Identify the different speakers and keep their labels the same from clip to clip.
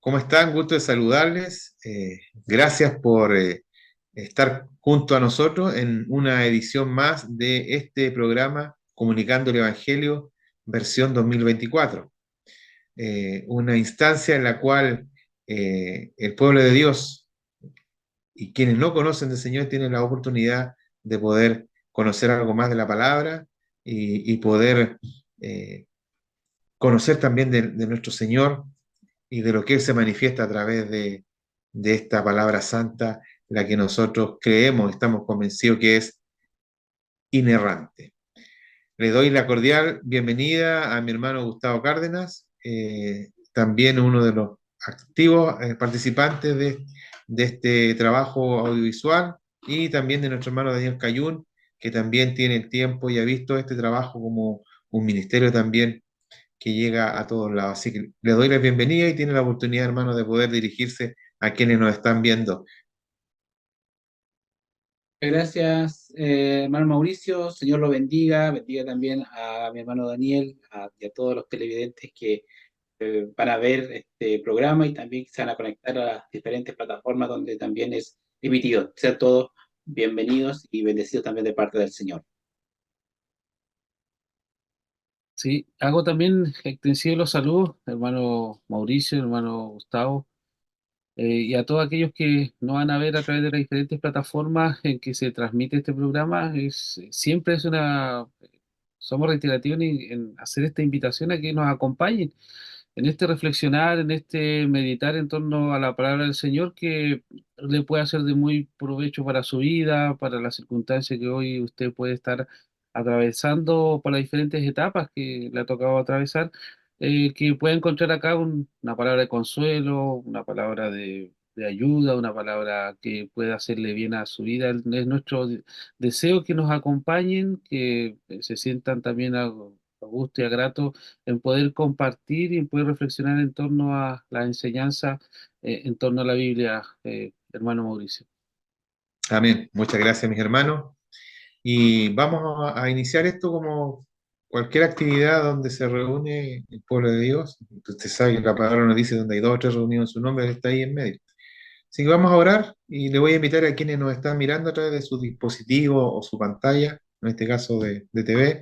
Speaker 1: ¿Cómo están? Gusto de saludarles. Gracias por estar junto a nosotros en una edición más de este programa Comunicando el Evangelio, versión 2024. Una instancia en la cual el pueblo de Dios y quienes no conocen del Señor tienen la oportunidad de poder conocer algo más de la palabra y poder eh, conocer también de nuestro Señor y de lo que Él se manifiesta a través de esta palabra santa, la que nosotros creemos, estamos convencidos que es inerrante. Le doy la cordial bienvenida a mi hermano Gustavo Cárdenas, también uno de los activos participantes de este trabajo audiovisual, y también de nuestro hermano Daniel Cayún, que también tiene el tiempo y ha visto este trabajo como un ministerio también que llega a todos lados. Así que le doy la bienvenida y tiene la oportunidad, hermano, de poder dirigirse a quienes nos están viendo.
Speaker 2: Gracias, hermano Mauricio. Señor lo bendiga, bendiga también a mi hermano Daniel y a todos los televidentes que van a ver este programa y también se van a conectar a las diferentes plataformas donde también es emitido. Sean todos bienvenidos y bendecidos también de parte del Señor.
Speaker 3: Sí, hago también extensivo los saludos, hermano Mauricio, hermano Gustavo, y a todos aquellos que nos van a ver a través de las diferentes plataformas en que se transmite este programa. Siempre somos reiterativos en hacer esta invitación a que nos acompañen en este reflexionar, en este meditar en torno a la palabra del Señor, que le puede ser de muy provecho para su vida, para las circunstancias que hoy usted puede estar atravesando, por las diferentes etapas que le ha tocado atravesar, que puede encontrar acá una palabra de consuelo, una palabra de ayuda, una palabra que pueda hacerle bien a su vida. Es nuestro deseo que nos acompañen, que se sientan también a gusto y a grato en poder compartir y en poder reflexionar en torno a la enseñanza, en torno a la Biblia, hermano Mauricio.
Speaker 1: Amén. Muchas gracias, mis hermanos. Y vamos a iniciar esto como cualquier actividad donde se reúne el pueblo de Dios. Usted sabe que la palabra nos dice donde hay dos o tres reunidos en su nombre, Él está ahí en medio. Así que vamos a orar y le voy a invitar a quienes nos están mirando a través de su dispositivo o su pantalla, en este caso de TV,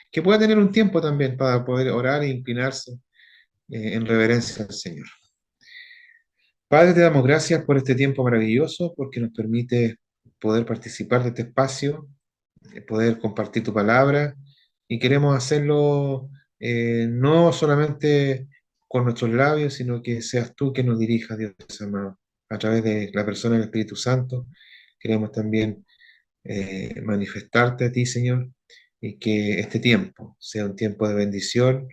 Speaker 1: que pueda tener un tiempo también para poder orar e inclinarse en reverencia al Señor. Padre, te damos gracias por este tiempo maravilloso, porque nos permite poder participar de este espacio, poder compartir tu palabra, y queremos hacerlo no solamente con nuestros labios, sino que seas tú que nos dirijas, Dios amado, a través de la persona del Espíritu Santo. Queremos también manifestarte a ti, Señor, y que este tiempo sea un tiempo de bendición.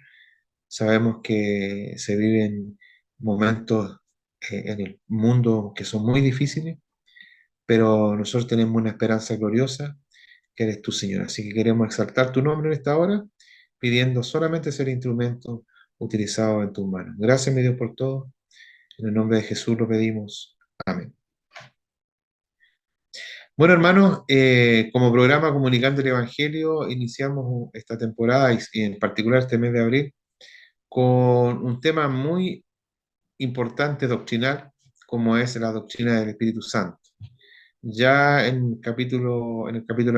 Speaker 1: Sabemos que se viven momentos en el mundo que son muy difíciles, pero nosotros tenemos una esperanza gloriosa, que eres tú, Señor. Así que queremos exaltar tu nombre en esta hora, pidiendo solamente ser instrumento utilizado en tus manos. Gracias, mi Dios, por todo. En el nombre de Jesús lo pedimos. Amén. Bueno, hermanos, como programa Comunicando el Evangelio, iniciamos esta temporada y en particular este mes de abril con un tema muy importante doctrinal, como es la doctrina del Espíritu Santo. Ya en el capítulo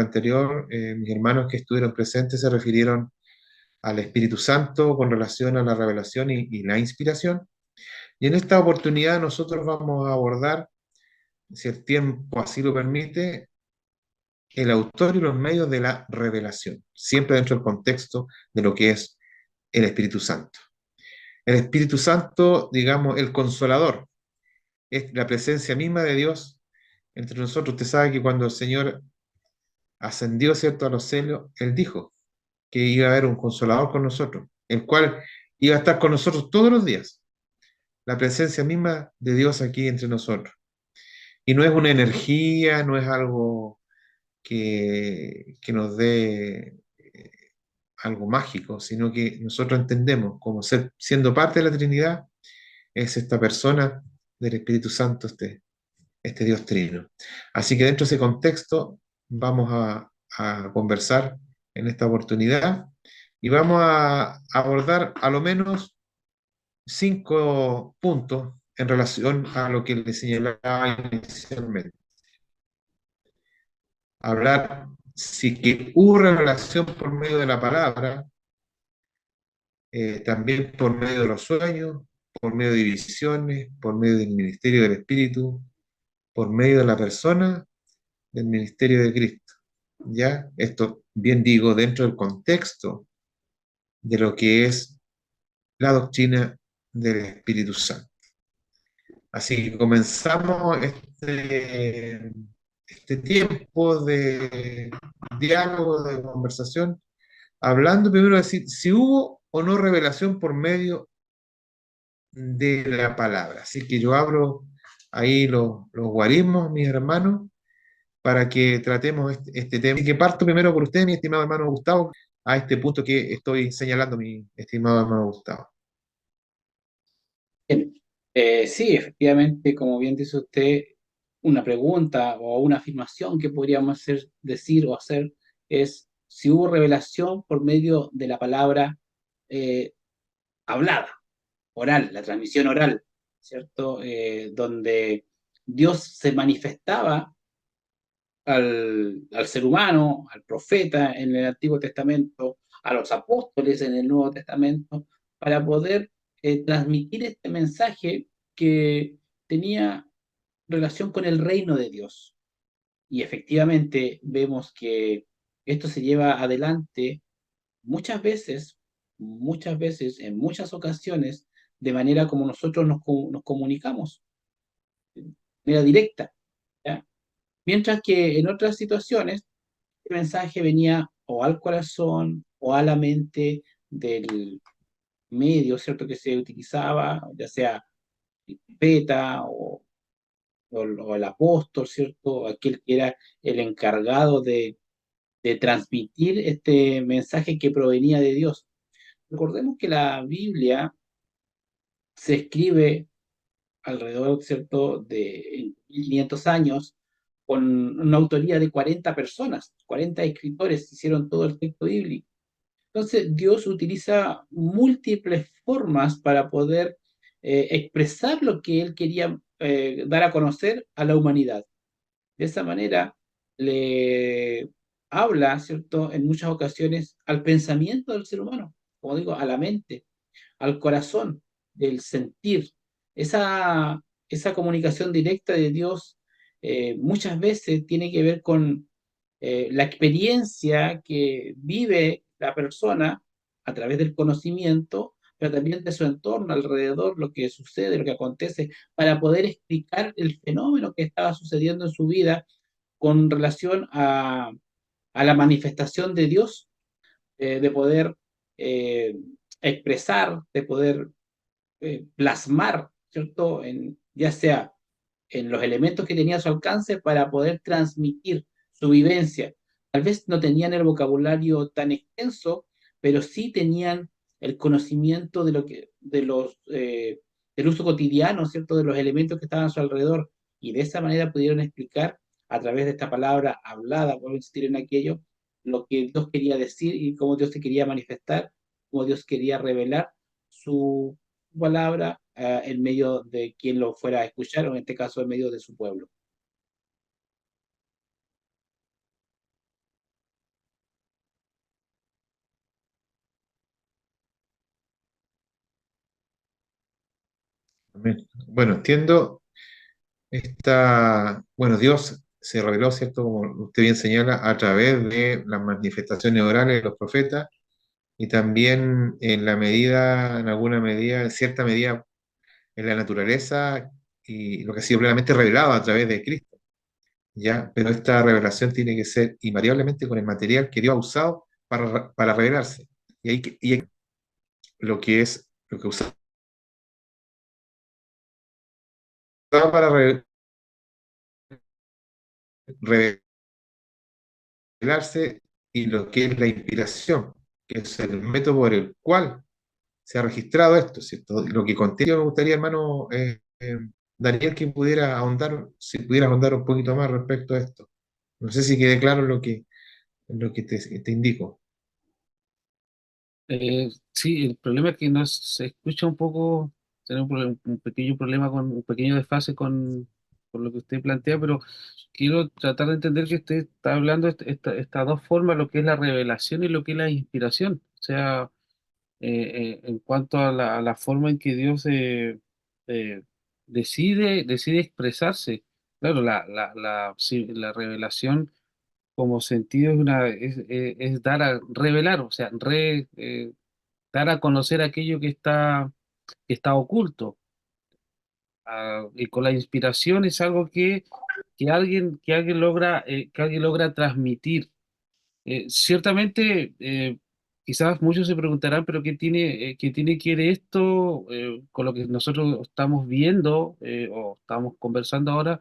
Speaker 1: anterior, mis hermanos que estuvieron presentes se refirieron al Espíritu Santo con relación a la revelación y la inspiración. Y en esta oportunidad nosotros vamos a abordar, si el tiempo así lo permite, el autor y los medios de la revelación, siempre dentro del contexto de lo que es el Espíritu Santo. El Espíritu Santo, digamos, el consolador, es la presencia misma de Dios entre nosotros. Usted sabe que cuando el Señor ascendió, ¿cierto?, a los cielos, Él dijo que iba a haber un consolador con nosotros, el cual iba a estar con nosotros todos los días. La presencia misma de Dios aquí entre nosotros. Y no es una energía, no es algo que nos dé algo mágico, sino que nosotros entendemos como siendo parte de la Trinidad, es esta persona del Espíritu Santo, este Dios trino. Así que dentro de ese contexto vamos a conversar en esta oportunidad y vamos a abordar a lo menos 5 puntos en relación a lo que le señalaba inicialmente. Hablar si que hubo revelación por medio de la palabra, también por medio de los sueños, por medio de visiones, por medio del ministerio del Espíritu, por medio de la persona del ministerio de Cristo. ¿Ya? Esto, bien digo, dentro del contexto de lo que es la doctrina del Espíritu Santo. Así que comenzamos este tiempo de diálogo, de conversación, hablando primero de si hubo o no revelación por medio de la palabra. Así que yo abro ahí los guarismos, mis hermanos, para que tratemos este tema. Así que parto primero por usted, mi estimado hermano Gustavo, a este punto que estoy señalando, mi estimado hermano Gustavo.
Speaker 2: Bien. Sí, efectivamente, como bien dice usted, una pregunta o una afirmación que podríamos hacer, decir o hacer es si hubo revelación por medio de la palabra eh, hablada, oral, la transmisión oral, ¿cierto? Donde Dios se manifestaba al ser humano, al profeta en el Antiguo Testamento, a los apóstoles en el Nuevo Testamento, para poder transmitir este mensaje que tenía relación con el reino de Dios. Y efectivamente vemos que esto se lleva adelante muchas veces, en muchas ocasiones, de manera como nosotros nos comunicamos, de manera directa, ¿ya? Mientras que en otras situaciones el mensaje venía o al corazón o a la mente del medio, ¿cierto? Que se utilizaba, ya sea el profeta o el apóstol, ¿cierto? Aquel que era el encargado de transmitir este mensaje que provenía de Dios. Recordemos que la Biblia se escribe alrededor, ¿cierto?, de 1500 años, con una autoría de 40 personas, 40 escritores hicieron todo el texto bíblico. Entonces, Dios utiliza múltiples formas para poder expresar lo que Él quería dar a conocer a la humanidad. De esa manera, le habla, ¿cierto?, en muchas ocasiones al pensamiento del ser humano, como digo, a la mente, al corazón, del sentir. Esa comunicación directa de Dios muchas veces tiene que ver con la experiencia que vive la persona a través del conocimiento, pero también de su entorno alrededor, lo que sucede, lo que acontece, para poder explicar el fenómeno que estaba sucediendo en su vida con relación a la manifestación de Dios, de poder eh, expresar, de poder plasmar, ¿cierto? Ya sea en los elementos que tenía a su alcance para poder transmitir su vivencia. Tal vez no tenían el vocabulario tan extenso, pero sí tenían el conocimiento de lo que, del uso cotidiano, ¿cierto? De los elementos que estaban a su alrededor. Y de esa manera pudieron explicar a través de esta palabra hablada, por insistir en aquello, lo que Dios quería decir y cómo Dios se quería manifestar, cómo Dios quería revelar su palabra en medio de quien lo fuera a escuchar, o en este caso en medio de su pueblo.
Speaker 1: Amén. Bueno, entiendo bueno, Dios se reveló, ¿cierto? Como usted bien señala, a través de las manifestaciones orales de los profetas y también en la medida, en alguna medida, en cierta medida, en la naturaleza y lo que ha sido plenamente revelado a través de Cristo, ¿ya? Pero esta revelación tiene que ser invariablemente con el material que Dios ha usado para revelarse. Y lo que es, lo que usaba para revelarse y lo que es la inspiración, que es el método por el cual se ha registrado esto, ¿cierto? Lo que contiene, me gustaría, hermano Daniel, que pudiera ahondar, si pudiera ahondar un poquito más respecto a esto. No sé si quede claro lo que te indico.
Speaker 3: Sí, el problema es que se escucha un poco tener un pequeño problema un pequeño desfase con lo que usted plantea, pero quiero tratar de entender que usted está hablando de estas dos formas, lo que es la revelación y lo que es la inspiración. O sea, en cuanto a la forma en que Dios eh, decide expresarse. Claro, sí, la revelación como sentido es dar a revelar, o sea, dar a conocer aquello que está oculto. Y con la inspiración es algo que alguien logra transmitir. Ciertamente, quizás muchos se preguntarán, pero qué tiene que ver esto con lo que nosotros estamos viendo o estamos conversando ahora,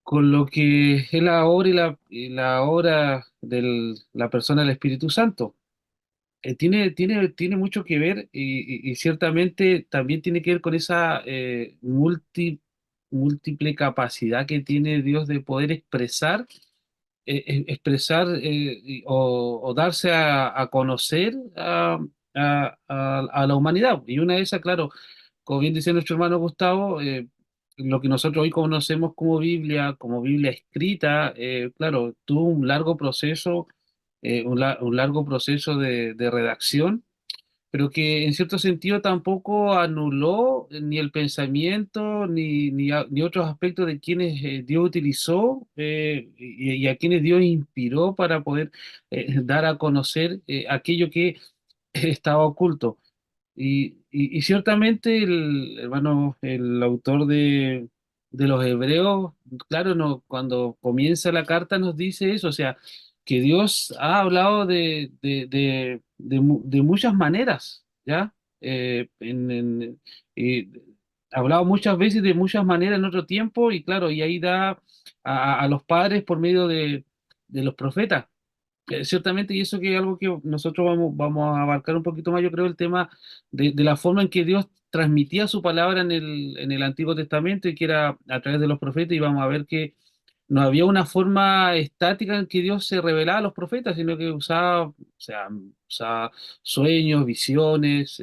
Speaker 3: con lo que es la obra y la obra de la persona del Espíritu Santo? Tiene mucho que ver y ciertamente también tiene que ver con esa múltiple capacidad que tiene Dios de poder expresar o darse a conocer a la humanidad. Y una de esas, claro, como bien decía nuestro hermano Gustavo, lo que nosotros hoy conocemos como Biblia escrita, claro, tuvo un largo proceso, un largo proceso de redacción, pero que en cierto sentido tampoco anuló ni el pensamiento ni otros aspectos de quienes Dios utilizó y a quienes Dios inspiró para poder dar a conocer aquello que estaba oculto. Y ciertamente el autor de los Hebreos, claro, no, cuando comienza la carta nos dice eso, o sea, que Dios ha hablado de muchas maneras, ¿ya? Eh, ha hablado muchas veces de muchas maneras en otro tiempo y claro, y ahí da a los padres por medio de los profetas. Ciertamente, y eso que es algo que nosotros vamos a abarcar un poquito más, yo creo, el tema de la forma en que Dios transmitía su palabra en el Antiguo Testamento y que era a través de los profetas, y vamos a ver que no había una forma estática en que Dios se revelaba a los profetas, sino que usaba sueños, visiones,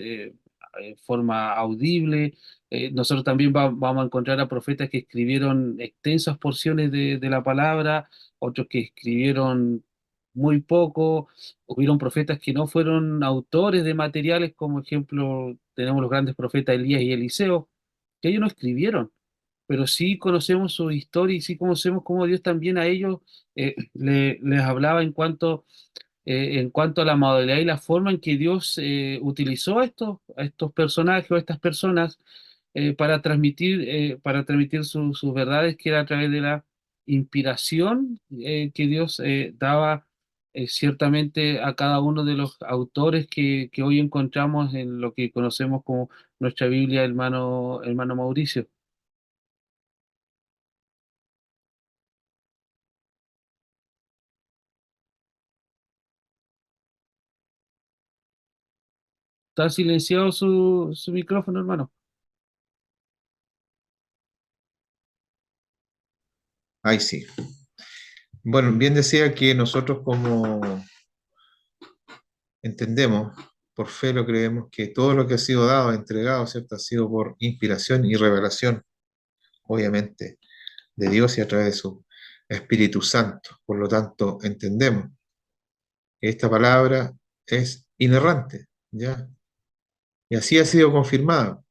Speaker 3: forma audible. Nosotros también vamos a encontrar a profetas que escribieron extensas porciones de la palabra, otros que escribieron muy poco. Hubieron profetas que no fueron autores de materiales, como ejemplo tenemos los grandes profetas Elías y Eliseo, que ellos no escribieron, pero sí conocemos su historia y sí conocemos cómo Dios también a ellos les hablaba en cuanto a la modalidad y la forma en que Dios utilizó a estos personajes o a estas personas para transmitir sus verdades, que era a través de la inspiración que Dios daba ciertamente a cada uno de los autores que hoy encontramos en lo que conocemos como nuestra Biblia, hermano Mauricio. Está silenciado su micrófono, hermano.
Speaker 1: Ahí sí. Bueno, bien decía que nosotros como entendemos, por fe lo creemos, que todo lo que ha sido dado, entregado, ¿cierto? Ha sido por inspiración y revelación, obviamente, de Dios y a través de su Espíritu Santo. Por lo tanto, entendemos que esta palabra es inerrante, ¿ya? Y así ha sido confirmada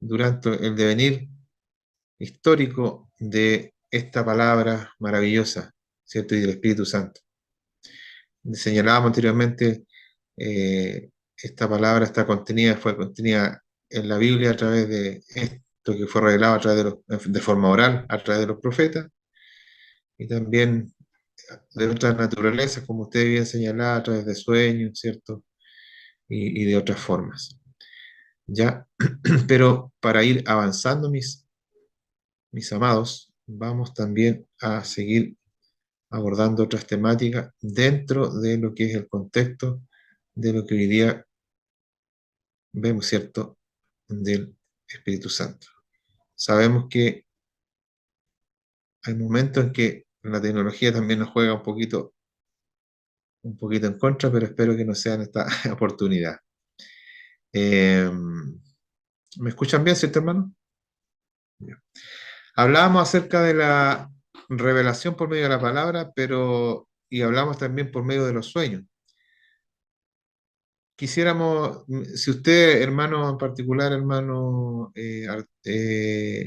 Speaker 1: durante el devenir histórico de esta palabra maravillosa, ¿cierto? Y del Espíritu Santo. Señalábamos anteriormente, esta palabra fue contenida en la Biblia a través de esto que fue revelado a través de forma oral, a través de los profetas, y también de otras naturalezas, como usted bien señalaba, a través de sueños, ¿cierto? Y de otras formas. ¿Ya? Pero para ir avanzando, mis amados, vamos también a seguir abordando otras temáticas dentro de lo que es el contexto de lo que hoy día vemos, ¿cierto?, del Espíritu Santo. Sabemos que hay momentos en que la tecnología también nos juega un poquito en contra, pero espero que no sea en esta oportunidad. Eh, ¿Me escuchan bien, cierto, hermano? Ya. Hablábamos acerca de la revelación por medio de la palabra, pero y hablamos también por medio de los sueños. Quisiéramos, si usted, hermano en particular, hermano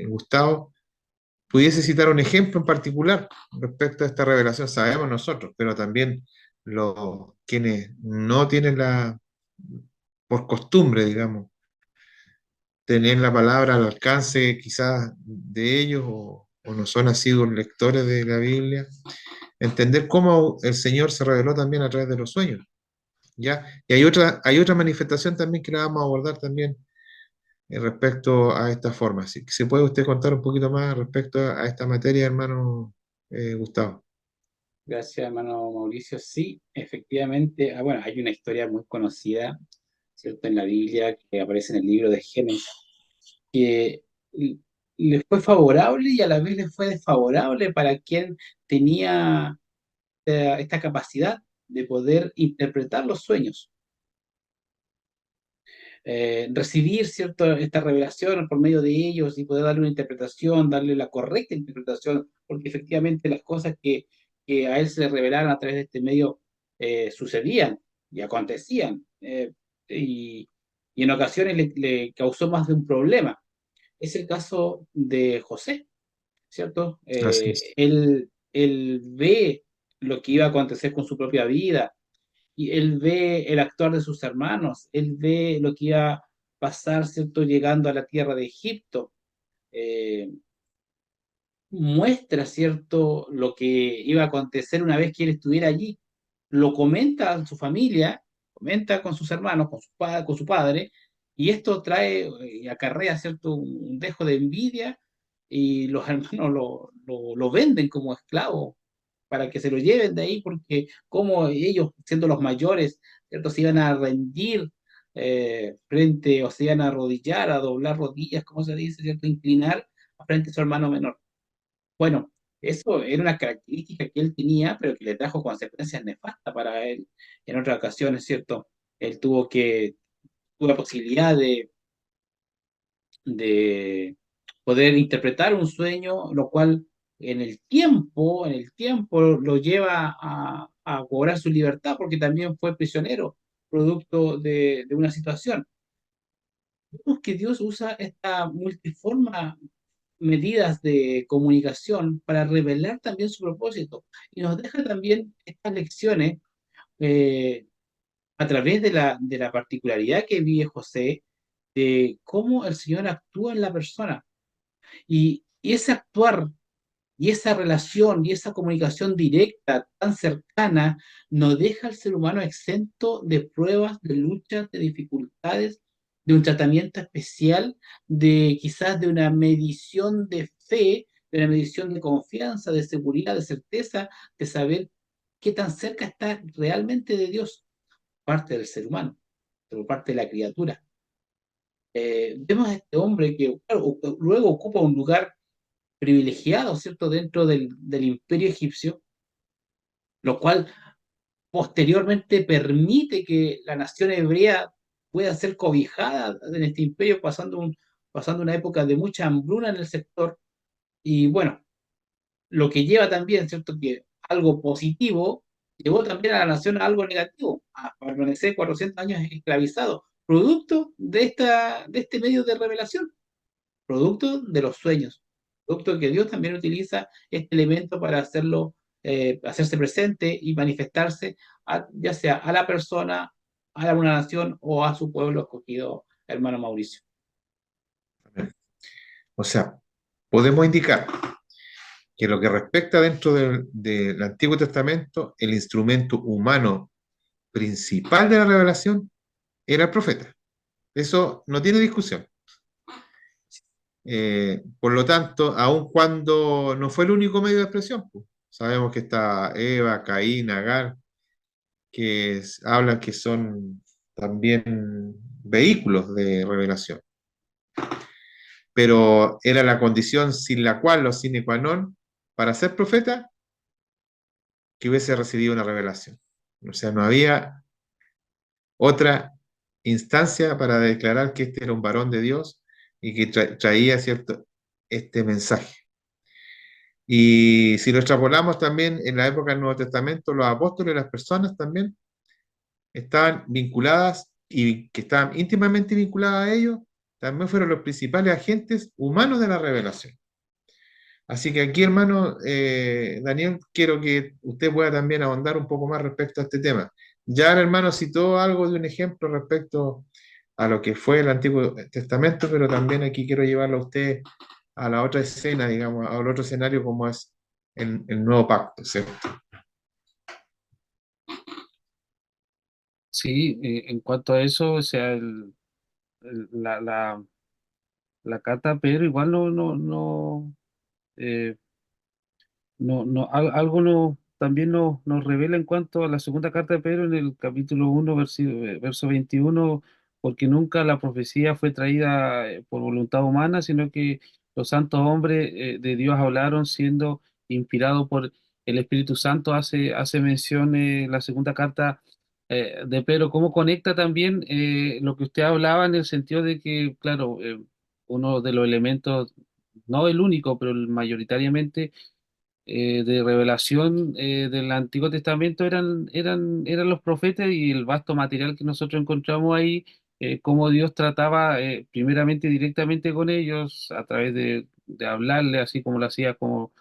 Speaker 1: Gustavo, pudiese citar un ejemplo en particular respecto a esta revelación, sabemos nosotros, pero también los quienes no tienen por costumbre, digamos, tener la palabra al alcance quizás de ellos o no son asiduos lectores de la Biblia, entender cómo el Señor se reveló también a través de los sueños, ¿ya? Y hay otra manifestación también que la vamos a abordar también respecto a esta forma. Así que, ¿se puede usted contar un poquito más respecto a esta materia, hermano Gustavo?
Speaker 2: Gracias, hermano Mauricio. Sí, efectivamente, bueno, hay una historia muy conocida, ¿cierto? En la Biblia, que aparece en el libro de Génesis, que le fue favorable y a la vez le fue desfavorable para quien tenía esta capacidad de poder interpretar los sueños. Recibir, ¿cierto?, esta revelación por medio de ellos y poder darle una interpretación, darle la correcta interpretación, porque efectivamente las cosas que a él se le revelaron a través de este medio sucedían y acontecían, y, y en ocasiones le causó más de un problema. Es el caso de José, ¿cierto?
Speaker 1: Así es.
Speaker 2: Él ve lo que iba a acontecer con su propia vida, y él ve el actuar de sus hermanos, él ve lo que iba a pasar, ¿cierto?, llegando a la tierra de Egipto. Eh, Muestra, ¿cierto?, lo que iba a acontecer una vez que él estuviera allí. Lo comenta a su familia, comenta con sus hermanos, con su padre, y esto trae y acarrea, ¿cierto?, un dejo de envidia, y los hermanos lo venden como esclavo para que se lo lleven de ahí, porque como ellos, siendo los mayores, ¿cierto?, se iban a rendir frente, o se iban a arrodillar, a doblar rodillas, como se dice, ¿cierto?, inclinar frente a su hermano menor. Bueno, eso era una característica que él tenía, pero que le trajo consecuencias nefastas para él en otras ocasiones, ¿cierto? Él tuvo la posibilidad de poder interpretar un sueño, lo cual en el tiempo lo lleva a cobrar su libertad, porque también fue prisionero, producto de una situación. Vemos que Dios usa esta multiforme medidas de comunicación para revelar también su propósito, y nos deja también estas lecciones eh, a través de la particularidad que vive José, de cómo el Señor actúa en la persona, y ese actuar y esa relación y esa comunicación directa, tan cercana, no deja al ser humano exento de pruebas, de luchas, de dificultades, de un tratamiento especial, de quizás de una medición de fe, de una medición de confianza, de seguridad, de certeza, de saber qué tan cerca está realmente de Dios, parte del ser humano, por parte de la criatura. Vemos a este hombre que, claro, luego ocupa un lugar privilegiado, ¿cierto?, dentro del imperio egipcio, lo cual posteriormente permite que la nación hebrea pueda ser cobijada en este imperio, pasando una época de mucha hambruna en el sector. Y bueno, lo que lleva también, ¿cierto?, que algo positivo llevó también a la nación a algo negativo, a permanecer 400 años esclavizado, producto de este medio de revelación, producto de los sueños, producto de que Dios también utiliza este elemento para hacerse presente y manifestarse, ya sea a la persona, a una nación o a su pueblo escogido, hermano Mauricio.
Speaker 1: O sea, podemos indicar que lo que respecta dentro del Antiguo Testamento, el instrumento humano principal de la revelación era el profeta. Eso no tiene discusión. Por lo tanto, aun cuando no fue el único medio de expresión, pues, sabemos que está Eva, Caín, Agar, hablan que son también vehículos de revelación, pero era la condición sin la cual, o sine qua non, para ser profeta, que hubiese recibido una revelación. O sea, no había otra instancia para declarar que este era un varón de Dios, y que traía, ¿cierto?, este mensaje. Y si lo extrapolamos también en la época del Nuevo Testamento, los apóstoles, las personas también estaban vinculadas y que estaban íntimamente vinculadas a ellos, también fueron los principales agentes humanos de la revelación. Así que aquí, hermano Daniel, quiero que usted pueda también ahondar un poco más respecto a este tema. Ya el hermano citó algo de un ejemplo respecto a lo que fue el Antiguo Testamento, pero también aquí quiero llevarlo a usted a la otra escena, digamos, al otro escenario como es el nuevo pacto, ¿cierto?
Speaker 3: Sí, en cuanto a eso, o sea, la carta a Pedro igual eh, algo también nos revela en cuanto a la segunda carta de Pedro en el capítulo 1, verso 21, porque nunca la profecía fue traída por voluntad humana, sino que los santos hombres de Dios hablaron siendo inspirados por el Espíritu Santo. Hace mención la segunda carta de Pedro, cómo conecta también lo que usted hablaba en el sentido de que, claro, uno de los elementos, no el único, pero mayoritariamente de revelación del Antiguo Testamento eran los profetas y el vasto material que nosotros encontramos ahí, cómo Dios trataba primeramente directamente con ellos a través de hablarle, así como lo hacía como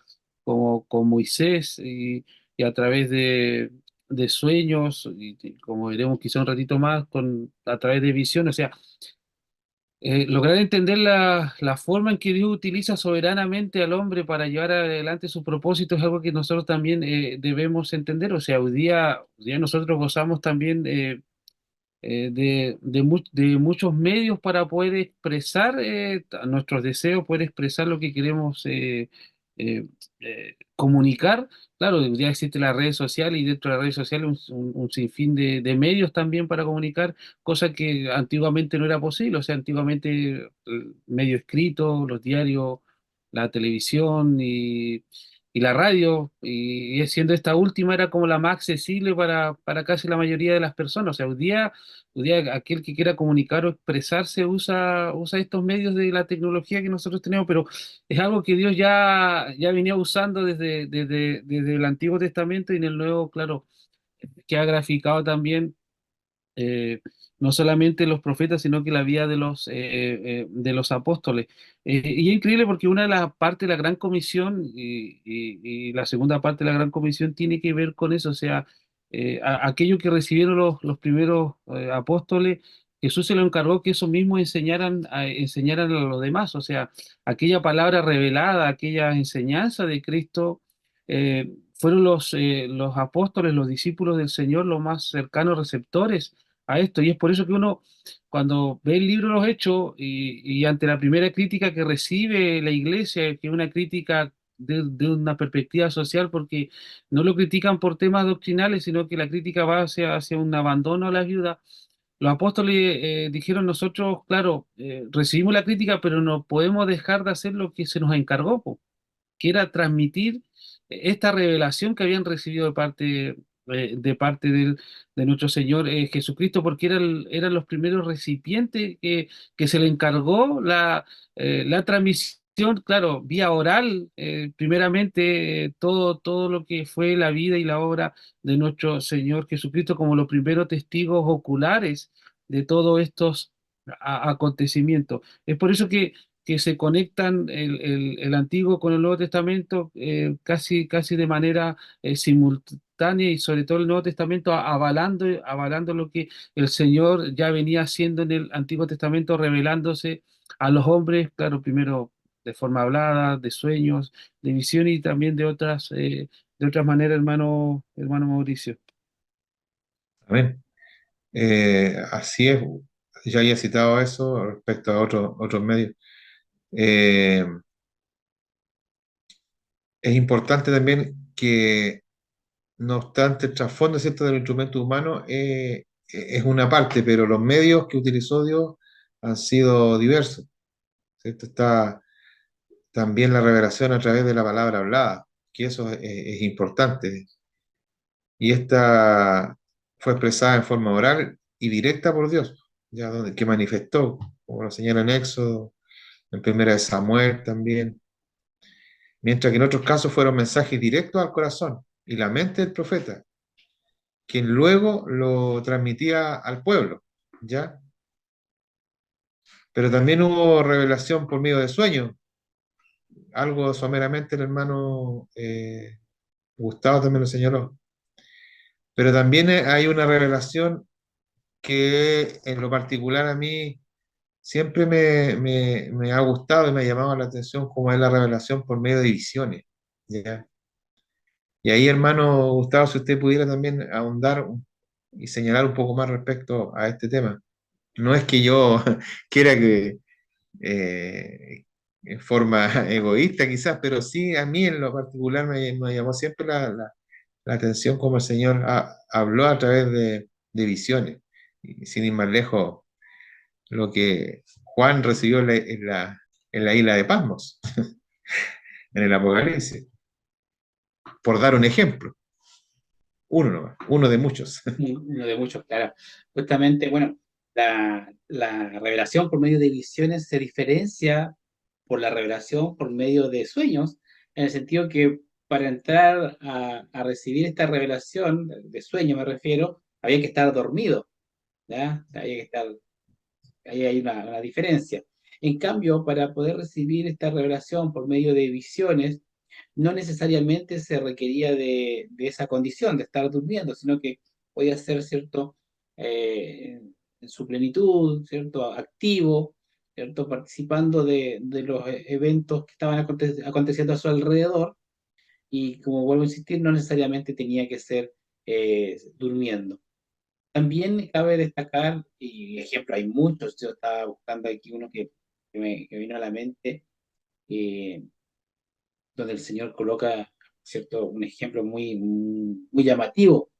Speaker 3: con Moisés y a través de sueños, y como veremos quizá un ratito más, a través de visiones. O sea, lograr entender la forma en que Dios utiliza soberanamente al hombre para llevar adelante sus propósitos es algo que nosotros también debemos entender. O sea, hoy día nosotros gozamos también de muchos medios para poder expresar nuestros deseos, poder expresar lo que queremos eh, comunicar. Claro, ya existen las redes sociales y dentro de las redes sociales un sinfín de medios también para comunicar, cosa que antiguamente no era posible. O sea, antiguamente el medio escrito, los diarios, la televisión y la radio, y siendo esta última era como la más accesible para casi la mayoría de las personas. O sea, hoy día aquel que quiera comunicar o expresarse usa estos medios de la tecnología que nosotros tenemos, pero es algo que Dios ya venía usando desde el Antiguo Testamento y en el Nuevo, claro, que ha graficado también eh, no solamente los profetas, sino que la vida de los apóstoles. Y es increíble porque una de las partes de la Gran Comisión y la segunda parte de la Gran Comisión tiene que ver con eso, o sea, aquello que recibieron los primeros apóstoles. Jesús se lo encargó que eso mismo enseñaran a los demás, o sea, aquella palabra revelada, aquella enseñanza de Cristo, fueron los apóstoles, los discípulos del Señor, los más cercanos receptores a esto. Y es por eso que uno, cuando ve el libro de los Hechos y ante la primera crítica que recibe la iglesia, que es una crítica de una perspectiva social, porque no lo critican por temas doctrinales, sino que la crítica va hacia un abandono a la ayuda. Los apóstoles dijeron nosotros, claro, recibimos la crítica, pero no podemos dejar de hacer lo que se nos encargó, po, que era transmitir esta revelación que habían recibido de parte de nuestro Señor Jesucristo, porque eran los primeros recipientes que se le encargó la transmisión, claro, vía oral, primeramente todo lo que fue la vida y la obra de nuestro Señor Jesucristo como los primeros testigos oculares de todos estos acontecimientos. Es por eso que se conectan el Antiguo con el Nuevo Testamento casi de manera simultánea, y sobre todo el Nuevo Testamento avalando lo que el Señor ya venía haciendo en el Antiguo Testamento, revelándose a los hombres, claro, primero de forma hablada, de sueños, de visión y también de otras maneras, hermano Mauricio.
Speaker 1: Amén. Así es, ya había citado eso respecto a otros medios. Eh, es importante también que, no obstante, el trasfondo, ¿cierto?, del instrumento humano es una parte, pero los medios que utilizó Dios han sido diversos, ¿cierto? Está también la revelación a través de la palabra hablada, que eso es importante. Y esta fue expresada en forma oral y directa por Dios, ya que manifestó, como lo señala en Éxodo, en Primera de Samuel también, mientras que en otros casos fueron mensajes directos al corazón y la mente del profeta, quien luego lo transmitía al pueblo, ¿ya? Pero también hubo revelación por medio de sueños, algo someramente el hermano Gustavo también lo señaló. Pero también hay una revelación que en lo particular a mí siempre me ha gustado y me ha llamado la atención, como es la revelación por medio de visiones, ¿ya? Y ahí, hermano Gustavo, si usted pudiera también ahondar y señalar un poco más respecto a este tema. No es que yo quiera que, en forma egoísta quizás, pero sí a mí en lo particular me llamó siempre la atención como el Señor habló a través de visiones. Y sin ir más lejos, lo que Juan recibió en la isla de Patmos, en el Apocalipsis, por dar un ejemplo, uno nomás, uno de muchos.
Speaker 2: Uno de muchos, claro. Justamente, bueno, la revelación por medio de visiones se diferencia por la revelación por medio de sueños, en el sentido que para entrar a recibir esta revelación, de sueño me refiero, había que estar dormido, ¿ya? Había que estar, ahí hay una diferencia. En cambio, para poder recibir esta revelación por medio de visiones, no necesariamente se requería de esa condición, de estar durmiendo, sino que podía ser, ¿cierto?, en su plenitud, ¿cierto?, activo, ¿cierto?, participando de los eventos que estaban aconteciendo a su alrededor, y como vuelvo a insistir, no necesariamente tenía que ser durmiendo. También cabe destacar, y ejemplo, hay muchos, yo estaba buscando aquí uno que vino a la mente, eh, donde el Señor coloca, ¿cierto?, un ejemplo muy llamativo.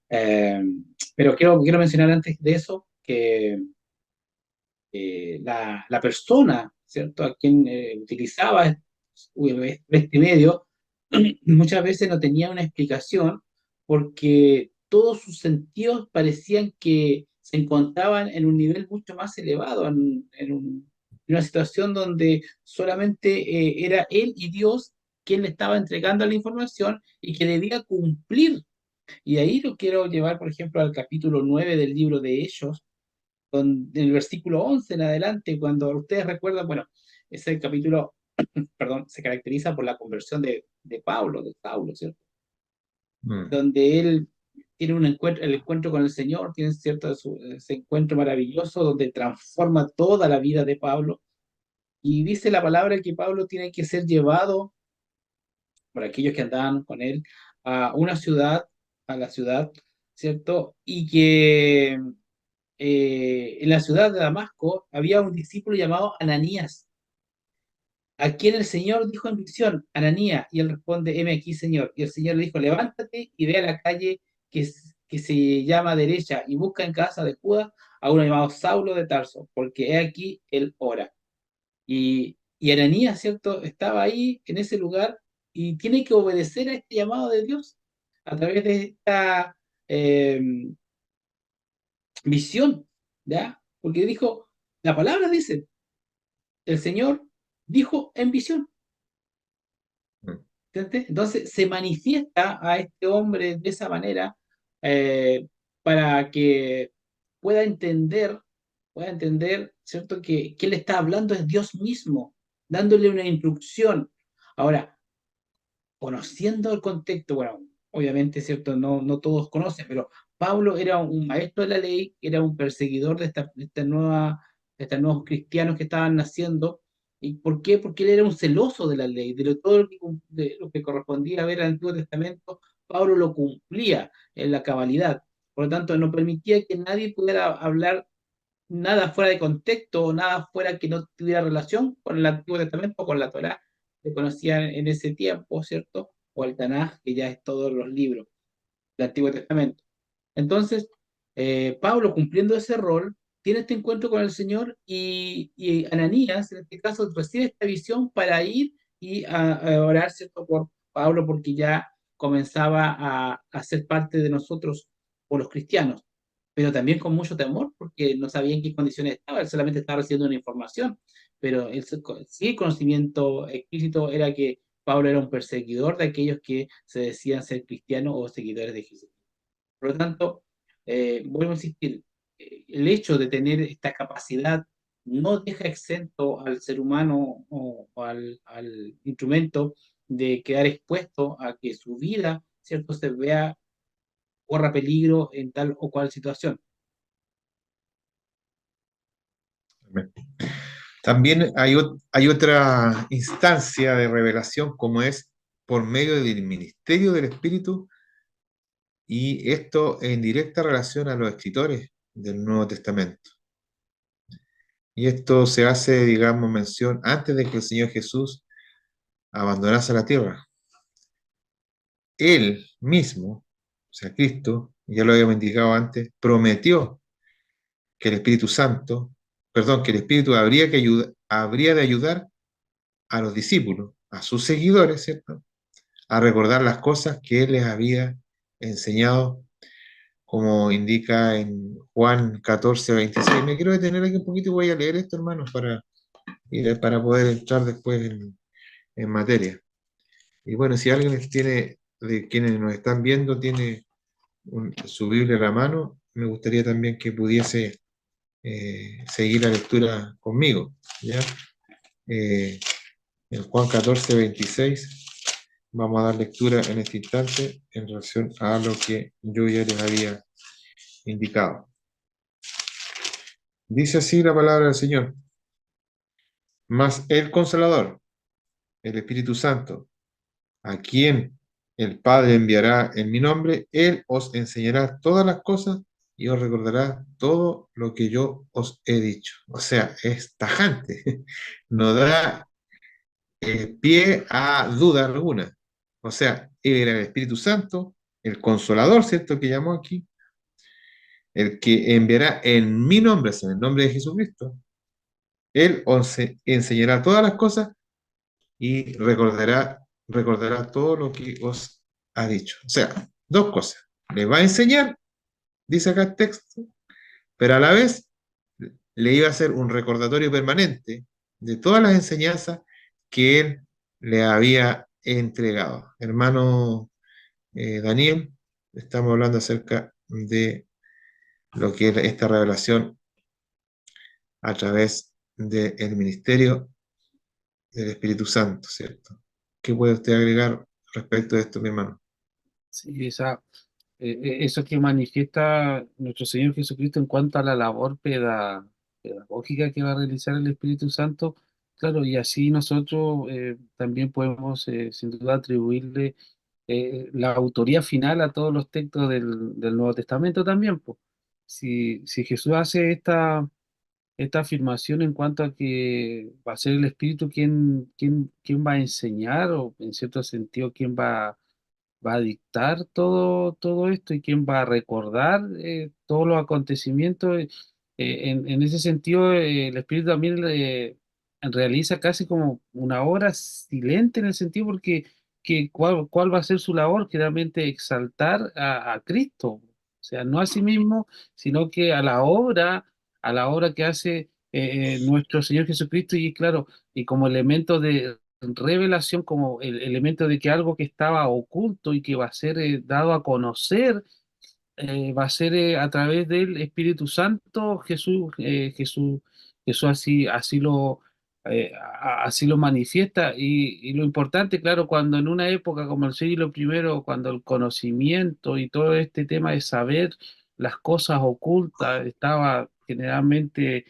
Speaker 2: Eh, pero quiero mencionar antes de eso que la persona, ¿cierto?, a quien utilizaba este medio, muchas veces no tenía una explicación porque todos sus sentidos parecían que se encontraban en un nivel mucho más elevado, en una situación donde solamente era él y Dios quien le estaba entregando la información y que debía cumplir. Y ahí lo quiero llevar, por ejemplo, al capítulo 9 del libro de Hechos, donde, en el versículo 11 en adelante, cuando ustedes recuerdan, bueno, ese capítulo, perdón, se caracteriza por la conversión de Pablo, de Saulo, ¿cierto?
Speaker 1: Mm.
Speaker 2: Donde él tiene un encuentro, el encuentro con el Señor, tiene cierto ese encuentro maravilloso donde transforma toda la vida de Pablo. Y dice la palabra que Pablo tiene que ser llevado por aquellos que andaban con él a una ciudad, a la ciudad, ¿cierto? Y que en la ciudad de Damasco había un discípulo llamado Ananías, a quien el Señor dijo en visión, Ananías, y él responde, heme aquí, Señor. Y el Señor le dijo, levántate y ve a la calle que se llama derecha y busca en casa de Judas a uno llamado Saulo de Tarso, porque he aquí, él ora. Y Ananías, ¿cierto? Estaba ahí en ese lugar y tiene que obedecer a este llamado de Dios a través de esta eh, visión, ¿ya? Porque dijo, la palabra dice, el Señor dijo en visión.
Speaker 1: Mm.
Speaker 2: ¿Entiendes? Entonces se manifiesta a este hombre de esa manera eh, para que pueda entender, pueda entender, ¿cierto? Que él está hablando es Dios mismo, dándole una instrucción. Ahora, conociendo el contexto, bueno, obviamente, ¿cierto? No todos conocen, pero Pablo era un maestro de la ley, era un perseguidor de estos nuevos cristianos que estaban naciendo. ¿Y por qué? Porque él era un celoso de la ley, todo de lo que correspondía a ver al Antiguo Testamento, Pablo lo cumplía en la cabalidad. Por lo tanto, no permitía que nadie pudiera hablar nada fuera de contexto o nada fuera que no tuviera relación con el Antiguo Testamento o con la Torá que conocían en ese tiempo, ¿cierto? O el Tanaj, que ya es todos los libros del Antiguo Testamento. Entonces, Pablo, cumpliendo ese rol, tiene este encuentro con el Señor y Ananías, en este caso, recibe esta visión para ir y a orar, ¿cierto? Por Pablo, porque ya comenzaba a ser parte de nosotros, por los cristianos. pero también con mucho temor, porque no sabía en qué condiciones estaba, él solamente estaba recibiendo una información, pero sí el conocimiento explícito era que Pablo era un perseguidor de aquellos que se decían ser cristianos o seguidores de Jesús. Por lo tanto, vuelvo a insistir, el hecho de tener esta capacidad no deja exento al ser humano o al instrumento de quedar expuesto a que su vida, ¿cierto?, se vea, corra peligro en tal o cual situación.
Speaker 1: También hay otra instancia de revelación como es por medio del ministerio del Espíritu, y esto en directa relación a los escritores del Nuevo Testamento. Y esto se hace, digamos, mención antes de que el Señor Jesús abandonase la tierra. Él mismo, o sea, Cristo, ya lo habíamos indicado antes, prometió que el Espíritu Santo, perdón, que el Espíritu habría de ayudar a los discípulos, a sus seguidores, ¿cierto?, a recordar las cosas que Él les había enseñado, como indica en Juan 14:26. Me quiero detener aquí un poquito y voy a leer esto, hermanos, para poder entrar después en materia. Y bueno, si alguien tiene, de quienes nos están viendo, tiene su Biblia a la mano, me gustaría también que pudiese seguir la lectura conmigo, ¿ya? Eh, en Juan 14:26 vamos a dar lectura en este instante en relación a lo que yo ya les había indicado. Dice así la palabra del Señor: mas el Consolador, el Espíritu Santo, a quien el Padre enviará en mi nombre, Él os enseñará todas las cosas y os recordará todo lo que yo os he dicho. O sea, es tajante, no da pie a duda alguna. O sea, Él era el Espíritu Santo, el Consolador, ¿cierto?, que llamó aquí, el que enviará en mi nombre, o sea, en el nombre de Jesucristo. Él os enseñará todas las cosas y recordará todo lo que os ha dicho. O sea, dos cosas. Le va a enseñar, dice acá el texto, pero a la vez le iba a hacer un recordatorio permanente de todas las enseñanzas que él le había entregado. Hermano Daniel, estamos hablando acerca de lo que es esta revelación a través del ministerio del Espíritu Santo, ¿cierto? ¿Qué puede usted agregar respecto de esto, mi hermano?
Speaker 3: Sí, eso que manifiesta nuestro Señor Jesucristo en cuanto a la labor pedagógica que va a realizar el Espíritu Santo, claro, y así nosotros también podemos sin duda atribuirle la autoría final a todos los textos del Nuevo Testamento también, pues. Si Jesús hace esta afirmación en cuanto a que va a ser el Espíritu quien va a enseñar, o en cierto sentido, quien va a dictar todo esto y quién va a recordar todos los acontecimientos. En ese sentido, el Espíritu también realiza casi como una obra silente en el sentido porque ¿cuál va a ser su labor? Generalmente exaltar a Cristo, o sea, no a sí mismo, sino que a la obra que hace nuestro Señor Jesucristo y claro, y como elemento de revelación, como el elemento de que algo que estaba oculto y que va a ser dado a conocer, va a ser a través del Espíritu Santo. Jesús así lo manifiesta. Y lo importante, claro, cuando en una época como el siglo primero, cuando el conocimiento y todo este tema de saber las cosas ocultas estaba generalmente,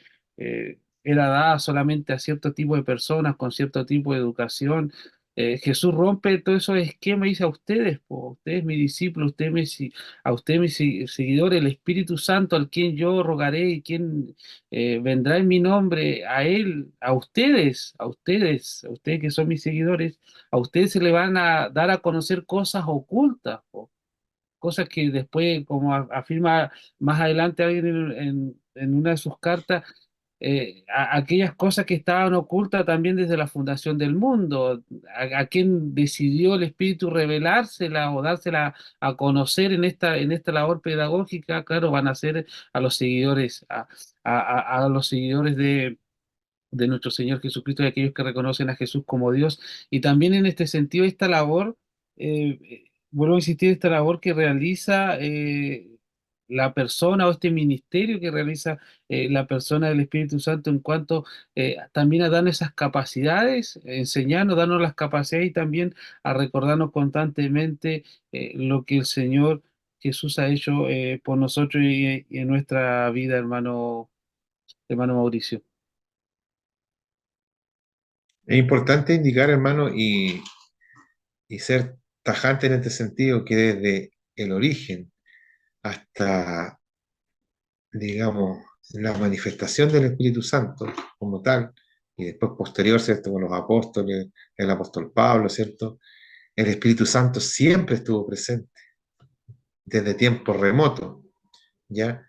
Speaker 3: era dada solamente a cierto tipo de personas con cierto tipo de educación. Jesús rompe todos esos esquemas y dice a ustedes, po, ustedes mis discípulos, a usted, mi seguidor, el Espíritu Santo, al quien yo rogaré y quien vendrá en mi nombre, a él, a ustedes que son mis seguidores, a ustedes se le van a dar a conocer cosas ocultas, po, cosas que después, como afirma más adelante alguien en una de sus cartas, aquellas cosas que estaban ocultas también desde la fundación del mundo, a quien decidió el Espíritu revelársela o dársela a conocer en esta labor pedagógica, claro, van a ser a los seguidores, a los seguidores de nuestro Señor Jesucristo y aquellos que reconocen a Jesús como Dios. Y también en este sentido, esta labor, vuelvo a insistir, esta labor que realiza la persona o este ministerio que realiza la persona del Espíritu Santo en cuanto también a darnos esas capacidades, enseñarnos, darnos las capacidades y también a recordarnos constantemente lo que el Señor Jesús ha hecho por nosotros y en nuestra vida, hermano Mauricio.
Speaker 1: Es importante indicar, hermano, y ser tajante en este sentido, que desde el origen hasta, digamos, la manifestación del Espíritu Santo como tal, y después posterior, ¿cierto?, con los apóstoles, el apóstol Pablo, ¿cierto? El Espíritu Santo siempre estuvo presente, desde tiempos remotos, ¿ya?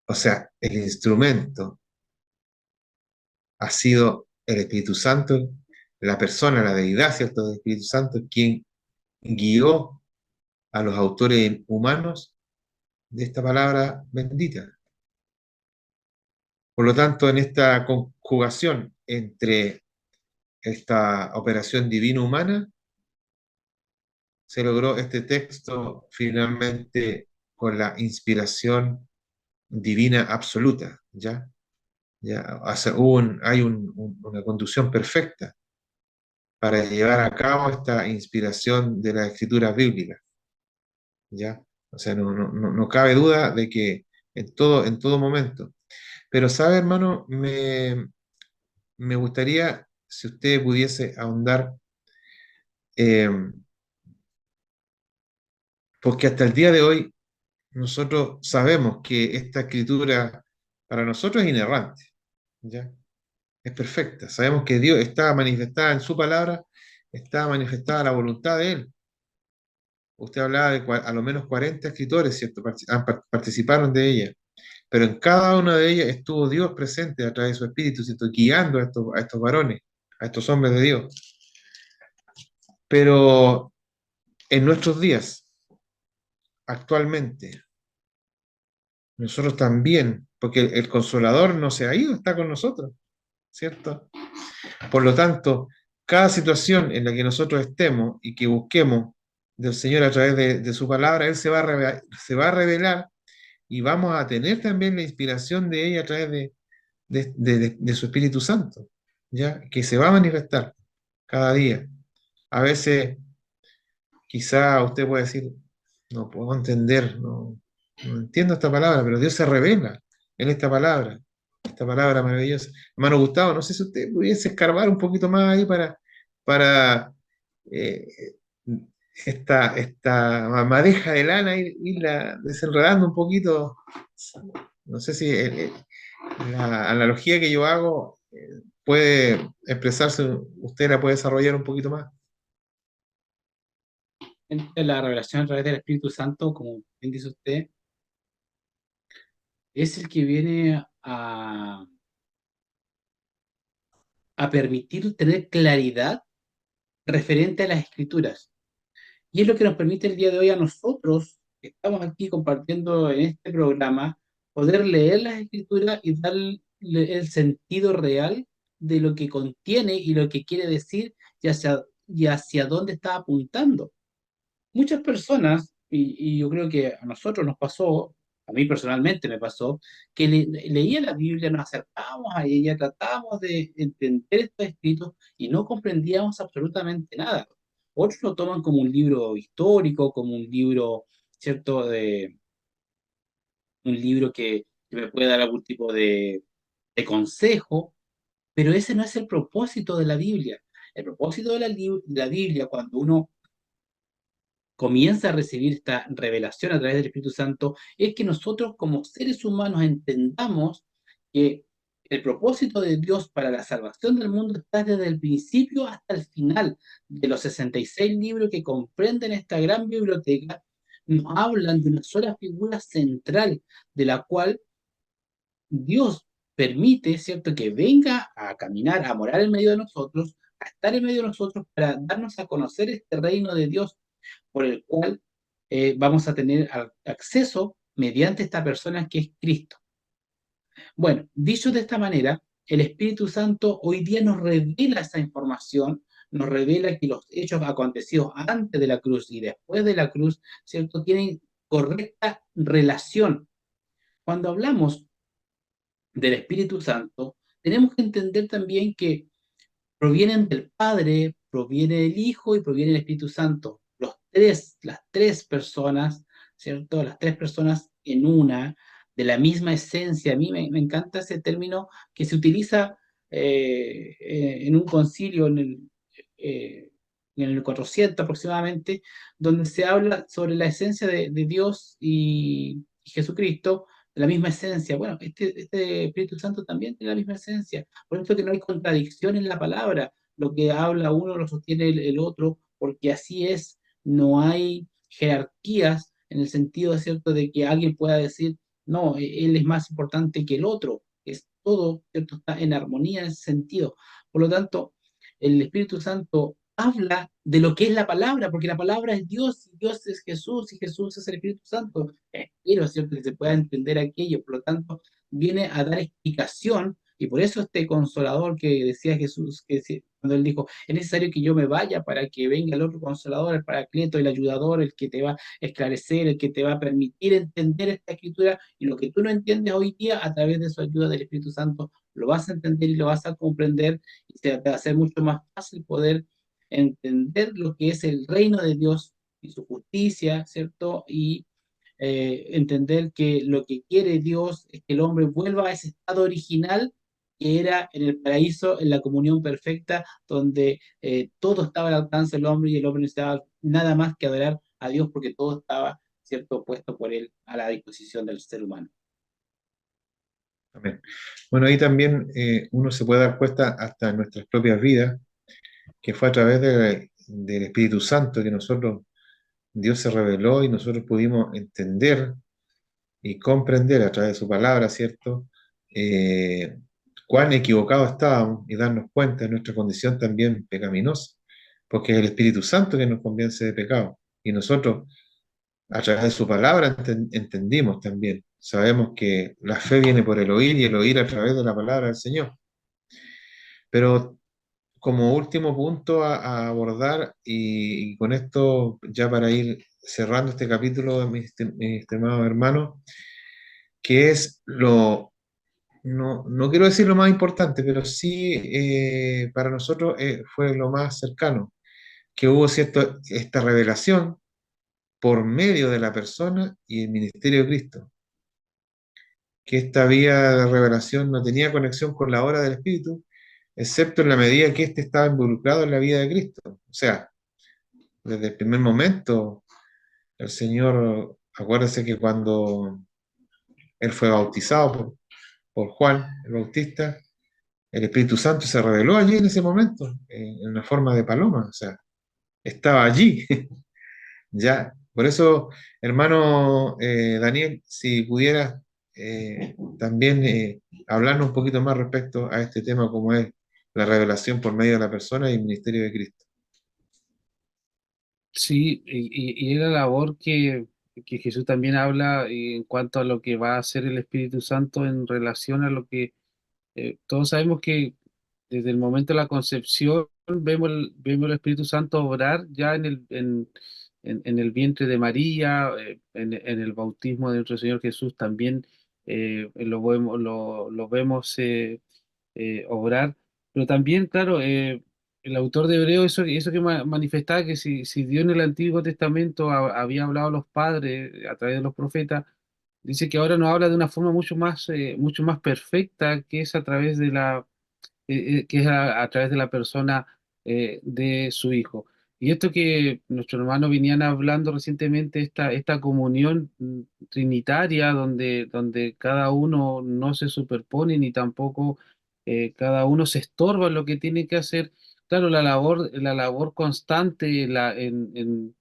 Speaker 1: O sea, el instrumento ha sido el Espíritu Santo, la persona, la deidad, ¿cierto?, del Espíritu Santo, quien guió a los autores humanos de esta palabra bendita. Por lo tanto, en esta conjugación entre esta operación divino-humana, se logró este texto finalmente con la inspiración divina absoluta, ¿ya? Una conducción perfecta para llevar a cabo esta inspiración de las escrituras bíblicas, ¿ya? O sea, no cabe duda de que en todo momento. Pero, ¿sabe, hermano? Me gustaría, si usted pudiese ahondar, eh, porque hasta el día de hoy nosotros sabemos que esta escritura para nosotros es inerrante, ¿ya? Es perfecta. Sabemos que Dios está manifestada en su palabra, está manifestada la voluntad de Él. Usted hablaba de a lo menos 40 escritores, ¿cierto? Participaron de ella, pero en cada una de ellas estuvo Dios presente a través de su Espíritu, ¿cierto? Guiando a estos varones, a estos hombres de Dios. Pero en nuestros días, actualmente, nosotros también, porque el Consolador no se ha ido, está con nosotros, ¿cierto? Por lo tanto, cada situación en la que nosotros estemos y que busquemos del Señor a través de su palabra, Él se va a revelar y vamos a tener también la inspiración de ella a través de su Espíritu Santo, ¿ya? Que se va a manifestar cada día. A veces, quizá usted puede decir, no puedo entender, no entiendo esta palabra, pero Dios se revela en esta palabra maravillosa. Hermano Gustavo, no sé si usted pudiese escarbar un poquito más ahí para eh, esta madeja de lana, irla desenredando un poquito. No sé si la analogía que yo hago puede expresarse, usted la puede desarrollar un poquito más.
Speaker 2: En la revelación a través del Espíritu Santo, como bien dice usted, es el que viene a permitir tener claridad referente a las escrituras. Y es lo que nos permite el día de hoy a nosotros, que estamos aquí compartiendo en este programa, poder leer las escrituras y darle el sentido real de lo que contiene y lo que quiere decir y hacia dónde está apuntando. Muchas personas, y yo creo que a nosotros nos pasó, a mí personalmente me pasó, que leía la Biblia, nos acercábamos a ella, tratábamos de entender estos escritos y no comprendíamos absolutamente nada. Otros lo toman como un libro histórico, como un libro, ¿cierto? Un libro que me puede dar algún tipo de consejo, pero ese no es el propósito de la Biblia. El propósito de la Biblia, cuando uno comienza a recibir esta revelación a través del Espíritu Santo, es que nosotros como seres humanos entendamos que el propósito de Dios para la salvación del mundo está desde el principio hasta el final de los 66 libros que comprenden esta gran biblioteca. Nos hablan de una sola figura central de la cual Dios permite, ¿cierto?, que venga a caminar, a morar en medio de nosotros, a estar en medio de nosotros para darnos a conocer este reino de Dios por el cual vamos a tener acceso mediante esta persona que es Cristo. Bueno, dicho de esta manera, el Espíritu Santo hoy día nos revela esa información, nos revela que los hechos acontecidos antes de la cruz y después de la cruz, ¿cierto?, tienen correcta relación. Cuando hablamos del Espíritu Santo, tenemos que entender también que provienen del Padre, proviene del Hijo y proviene del Espíritu Santo. Las tres personas, ¿cierto? Las tres personas en una, de la misma esencia. A mí me encanta ese término que se utiliza en un concilio eh, en el 400 aproximadamente, donde se habla sobre la esencia de Dios y Jesucristo, la misma esencia. Bueno, este Espíritu Santo también tiene la misma esencia. Por eso que no hay contradicción en la palabra. Lo que habla uno lo sostiene el otro, porque así es. No hay jerarquías en el sentido, ¿cierto?, de que alguien pueda decir, no, él es más importante que el otro. Es todo, ¿cierto? Está en armonía en ese sentido. Por lo tanto, el Espíritu Santo habla de lo que es la palabra, porque la palabra es Dios, y Dios es Jesús, y Jesús es el Espíritu Santo. Espero, ¿cierto?, que se pueda entender aquello. Por lo tanto, viene a dar explicación, y por eso este consolador que decía Jesús, cuando él dijo, es necesario que yo me vaya para que venga el otro consolador, el paracleto, el ayudador, el que te va a esclarecer, el que te va a permitir entender esta escritura, y lo que tú no entiendes hoy día, a través de su ayuda del Espíritu Santo, lo vas a entender y lo vas a comprender, y te va a hacer mucho más fácil poder entender lo que es el reino de Dios y su justicia, ¿cierto? Y entender que lo que quiere Dios es que el hombre vuelva a ese estado original que era en el paraíso, en la comunión perfecta, donde todo estaba al alcance del hombre y el hombre no necesitaba nada más que adorar a Dios porque todo estaba, ¿cierto?, puesto por él a la disposición del ser humano.
Speaker 1: Amén. Bueno, ahí también uno se puede dar cuenta hasta en nuestras propias vidas, que fue a través del Espíritu Santo que nosotros, Dios se reveló y nosotros pudimos entender y comprender a través de su palabra, ¿cierto? Eh, Cuán equivocados estábamos y darnos cuenta de nuestra condición también pecaminosa, porque es el Espíritu Santo que nos convence de pecado. Y nosotros, a través de su palabra, entendimos también. Sabemos que la fe viene por el oír y el oír a través de la palabra del Señor. Pero como último punto a abordar, y con esto ya para ir cerrando este capítulo, mis estimados hermanos, que es no quiero decir lo más importante, pero sí para nosotros fue lo más cercano, que hubo esta revelación por medio de la persona y el ministerio de Cristo, que esta vía de revelación no tenía conexión con la obra del Espíritu, excepto en la medida que éste estaba involucrado en la vida de Cristo. O sea, desde el primer momento, el Señor, acuérdense que cuando él fue bautizado por Juan el Bautista, el Espíritu Santo se reveló allí en ese momento, en una forma de paloma, o sea, estaba allí. Ya, por eso, hermano Daniel, si pudieras también hablarnos un poquito más respecto a este tema como es la revelación por medio de la persona y el ministerio de Cristo.
Speaker 3: Sí, y es la labor que Jesús también habla en cuanto a lo que va a hacer el Espíritu Santo en relación a lo que todos sabemos que desde el momento de la concepción vemos el Espíritu Santo obrar ya en el vientre de María, en el bautismo de nuestro Señor Jesús también lo vemos obrar, pero también, claro, el autor de Hebreo, eso que manifestaba que si Dios en el Antiguo Testamento había hablado a los padres a través de los profetas, dice que ahora nos habla de una forma mucho más perfecta, que es a través de que es a través de la persona de su hijo. Y esto que nuestros hermanos venían hablando recientemente, esta comunión trinitaria, donde cada uno no se superpone ni tampoco cada uno se estorba en lo que tiene que hacer. Claro, la labor constante en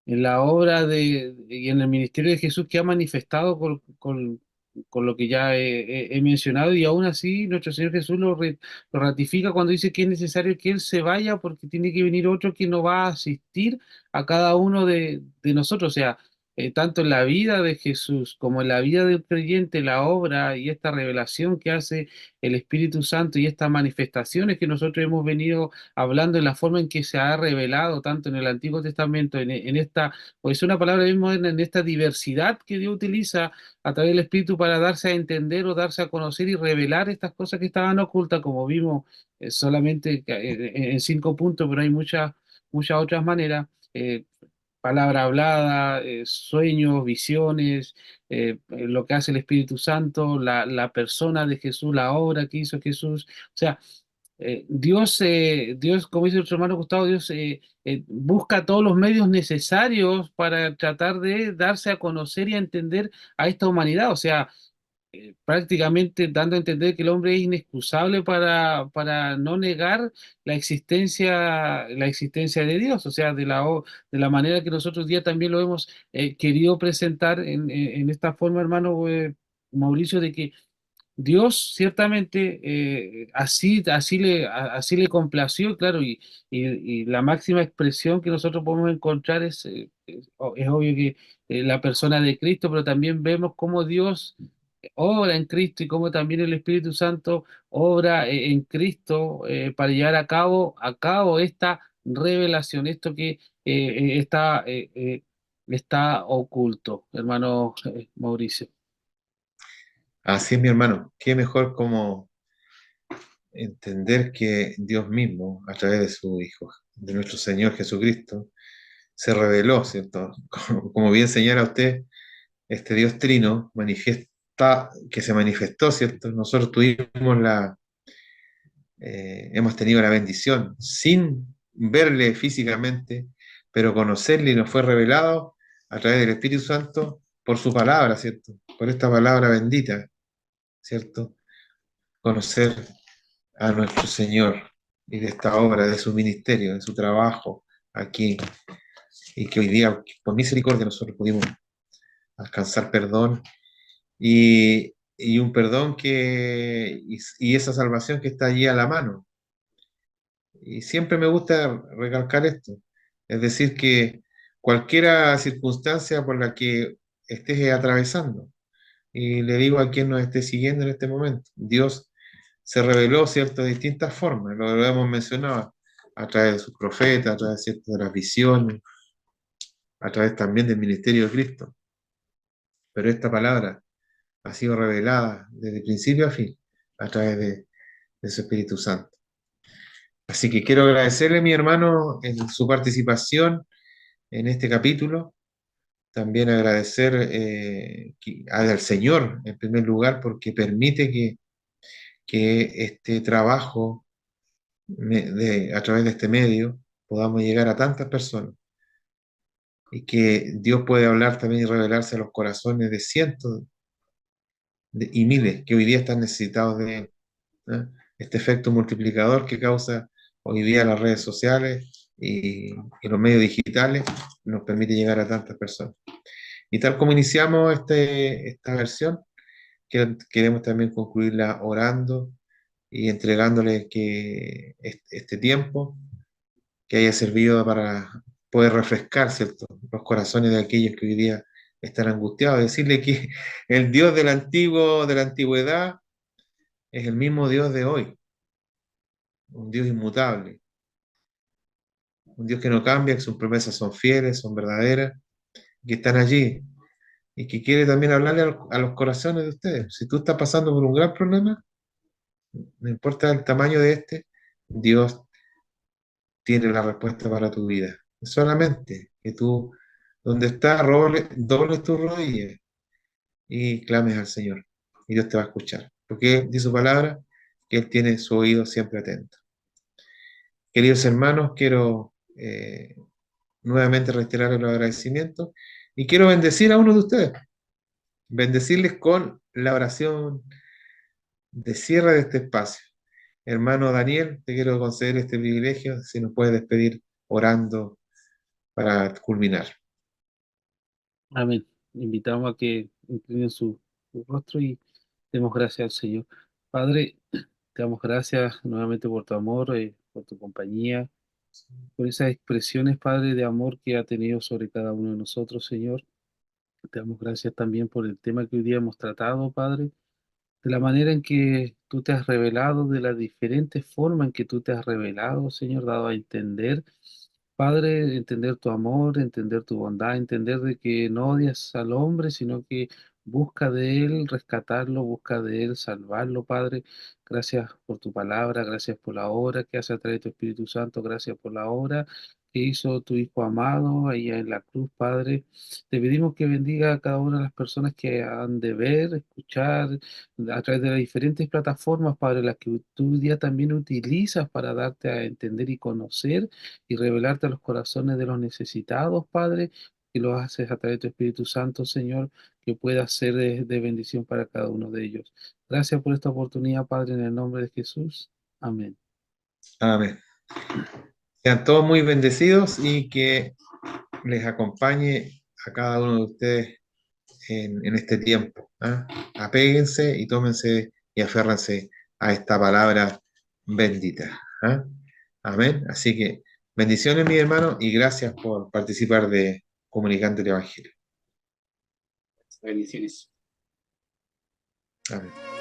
Speaker 3: la obra y en el ministerio de Jesús que ha manifestado con con lo que ya he mencionado, y aún así nuestro Señor Jesús lo ratifica cuando dice que es necesario que Él se vaya porque tiene que venir otro que nos va a asistir a cada uno de nosotros. O sea, tanto en la vida de Jesús como en la vida del creyente, la obra y esta revelación que hace el Espíritu Santo y estas manifestaciones que nosotros hemos venido hablando en la forma en que se ha revelado tanto en el Antiguo Testamento, en esta, o es una palabra bien moderna, en esta diversidad que Dios utiliza a través del Espíritu para darse a entender o darse a conocer y revelar estas cosas que estaban ocultas, como vimos solamente en 5 puntos, pero hay muchas otras maneras. Palabra hablada, sueños, visiones, lo que hace el Espíritu Santo, la persona de Jesús, la obra que hizo Jesús. O sea, Dios, como dice nuestro hermano Gustavo, Dios busca todos los medios necesarios para tratar de darse a conocer y a entender a esta humanidad. O sea, prácticamente dando a entender que el hombre es inexcusable para no negar la existencia de Dios, o sea, de la manera que nosotros hoy día también lo hemos querido presentar en esta forma, hermano Mauricio, de que Dios ciertamente así le complació, claro, y la máxima expresión que nosotros podemos encontrar es obvio que la persona de Cristo, pero también vemos cómo Dios obra en Cristo y cómo también el Espíritu Santo obra en Cristo para llevar a cabo esta revelación, esto que está oculto, hermano Mauricio.
Speaker 1: Así es, mi hermano. Qué mejor como entender que Dios mismo, a través de su Hijo, de nuestro Señor Jesucristo, se reveló, ¿cierto? Como bien señala usted, este Dios Trino manifiesta, que se manifestó, ¿cierto? Nosotros hemos tenido la bendición, sin verle físicamente, pero conocerle y nos fue revelado a través del Espíritu Santo por su palabra, ¿cierto? Por esta palabra bendita, ¿cierto? Conocer a nuestro Señor y de esta obra, de su ministerio, de su trabajo aquí, y que hoy día, por misericordia, nosotros pudimos alcanzar perdón y un perdón y esa salvación que está allí a la mano. Y siempre me gusta recalcar esto, es decir, que cualquiera circunstancia por la que estés atravesando, y le digo a quien nos esté siguiendo en este momento, Dios se reveló, ¿cierto?, de distintas formas, lo hemos mencionado, a través de sus profetas, a través, ¿cierto?, de las visiones, a través también del ministerio de Cristo. Pero esta palabra ha sido revelada desde principio a fin, a través de su Espíritu Santo. Así que quiero agradecerle, mi hermano, en su participación en este capítulo. También agradecer al Señor, en primer lugar, porque permite que este trabajo a través de este medio podamos llegar a tantas personas y que Dios puede hablar también y revelarse a los corazones de cientos y miles que hoy día están necesitados de Él, ¿no? Este efecto multiplicador que causa hoy día las redes sociales y los medios digitales nos permite llegar a tantas personas. Y tal como iniciamos esta versión, queremos también concluirla orando y entregándole que este tiempo que haya servido para poder refrescar, ¿cierto?, los corazones de aquellos que hoy día están angustiados, decirle que el Dios del antiguo, de la antigüedad, es el mismo Dios de hoy, un Dios inmutable, un Dios que no cambia, que sus promesas son fieles, son verdaderas, que están allí y que quiere también hablarle a los corazones de ustedes. Si tú estás pasando por un gran problema, no importa el tamaño de este, Dios tiene la respuesta para tu vida. Solamente que tú, donde estás, dobles tus rodillas y clames al Señor. Y Dios te va a escuchar. Porque dice su palabra que Él tiene su oído siempre atento. Queridos hermanos, quiero nuevamente reiterar los agradecimientos y quiero bendecir a uno de ustedes. Bendecirles con la oración de cierre de este espacio. Hermano Daniel, te quiero conceder este privilegio, si nos puedes despedir orando para culminar.
Speaker 3: Amén. Invitamos a que inclinen su tu rostro y demos gracias al Señor. Padre, te damos gracias nuevamente por tu amor, por tu compañía, por esas expresiones, Padre, de amor que ha tenido sobre cada uno de nosotros, Señor. Te damos gracias también por el tema que hoy día hemos tratado, Padre, de la manera en que tú te has revelado, de las diferentes formas en que tú te has revelado, Señor, dado a entender, Padre, entender tu amor, entender tu bondad, entender de que no odias al hombre, sino que busca de él rescatarlo, busca de él salvarlo, Padre. Gracias por tu palabra, gracias por la obra que hace a través de tu Espíritu Santo, gracias por la obra que hizo tu Hijo amado allá en la cruz, Padre. Te pedimos que bendiga a cada una de las personas que han de ver, escuchar a través de las diferentes plataformas, Padre, las que tú hoy día también utilizas para darte a entender y conocer y revelarte a los corazones de los necesitados, Padre, que lo haces a través de tu Espíritu Santo, Señor, que pueda ser de bendición para cada uno de ellos. Gracias por esta oportunidad, Padre, en el nombre de Jesús. Amén.
Speaker 1: Amén. Sean todos muy bendecidos y que les acompañe a cada uno de ustedes en este tiempo. ¿Ah? Apéguense y tómense y aférrense a esta palabra bendita. ¿Ah? Amén. Así que bendiciones, mi hermano, y gracias por participar de Comunicante el Evangelio.
Speaker 2: Bendiciones.
Speaker 1: Amén.